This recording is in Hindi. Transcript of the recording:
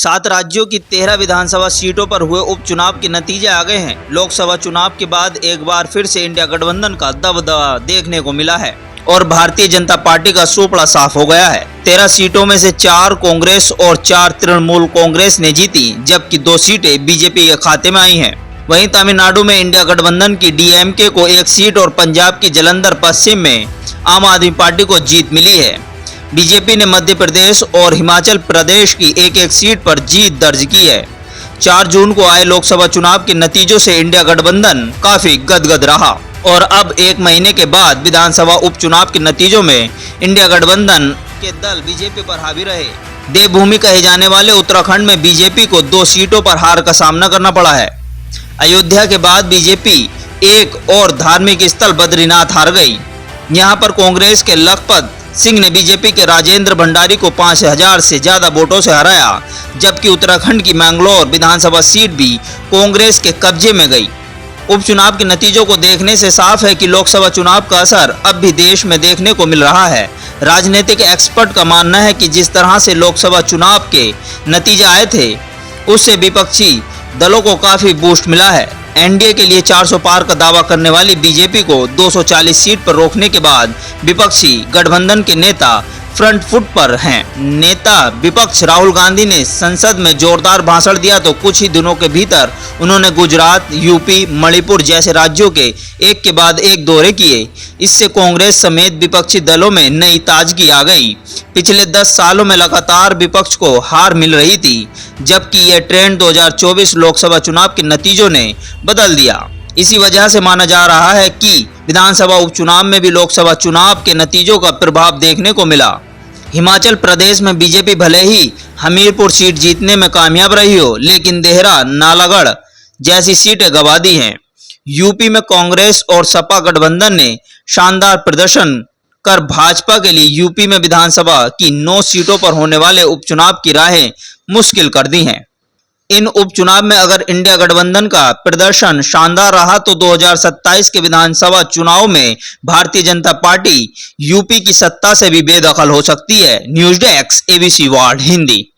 7 राज्यों की 13 विधानसभा सीटों पर हुए उपचुनाव के नतीजे आ गए हैं। लोकसभा चुनाव के बाद एक बार फिर से इंडिया गठबंधन का दबदबा देखने को मिला है और भारतीय जनता पार्टी का सुपड़ा साफ हो गया है। 13 सीटों में से 4 कांग्रेस और 4 तृणमूल कांग्रेस ने जीती, जबकि 2 सीटें बीजेपी के खाते में आई हैं। वहीं तमिलनाडु में इंडिया गठबंधन की डीएमके को 1 सीट और पंजाब की जालंधर पश्चिम में आम आदमी पार्टी को जीत मिली है। बीजेपी ने मध्य प्रदेश और हिमाचल प्रदेश की एक सीट पर जीत दर्ज की है। 4 जून को आए लोकसभा चुनाव के नतीजों से इंडिया गठबंधन काफी गदगद रहा और अब 1 महीने के बाद विधानसभा उपचुनाव के नतीजों में इंडिया गठबंधन के दल बीजेपी पर हावी रहे। देवभूमि कहे जाने वाले उत्तराखंड में बीजेपी को 2 सीटों पर हार का सामना करना पड़ा है। अयोध्या के बाद बीजेपी एक और धार्मिक स्थल बद्रीनाथ हार गई। यहां पर कांग्रेस के लखपत सिंह ने बीजेपी के राजेंद्र भंडारी को 5000 से ज्यादा वोटों से हराया, जबकि उत्तराखंड की मैंगलोर विधानसभा सीट भी कांग्रेस के कब्जे में गई। उपचुनाव के नतीजों को देखने से साफ है कि लोकसभा चुनाव का असर अब भी देश में देखने को मिल रहा है। राजनीतिक एक्सपर्ट का मानना है कि जिस तरह से लोकसभा चुनाव के नतीजे आए थे, उससे विपक्षी दलों को काफी बूस्ट मिला है। एनडीए के लिए 400 पार का दावा करने वाली बीजेपी को 240 सीट पर रोकने के बाद विपक्षी गठबंधन के नेता फ्रंट फुट पर हैं। नेता विपक्ष राहुल गांधी ने संसद में जोरदार भाषण दिया तो कुछ ही दिनों के भीतर उन्होंने गुजरात, यूपी, मणिपुर जैसे राज्यों के एक के बाद एक दौरे किए। इससे कांग्रेस समेत विपक्षी दलों में नई ताजगी आ गई। पिछले 10 सालों में लगातार विपक्ष को हार मिल रही थी, जबकि यह ट्रेंड 2024 लोकसभा चुनाव के नतीजों ने बदल दिया। इसी वजह से माना जा रहा है कि विधानसभा उपचुनाव में भी लोकसभा चुनाव के नतीजों का प्रभाव देखने को मिला। हिमाचल प्रदेश में बीजेपी भले ही हमीरपुर सीट जीतने में कामयाब रही हो, लेकिन देहरा, नालागढ़ जैसी सीटें गंवा दी हैं। यूपी में कांग्रेस और सपा गठबंधन ने शानदार प्रदर्शन कर भाजपा के लिए यूपी में विधानसभा की 9 सीटों पर होने वाले उपचुनाव की राहें मुश्किल कर दी हैं। इन उपचुनाव में अगर इंडिया गठबंधन का प्रदर्शन शानदार रहा तो 2027 के विधानसभा चुनाव में भारतीय जनता पार्टी यूपी की सत्ता से भी बेदखल हो सकती है। News desk, ABC world Hindi.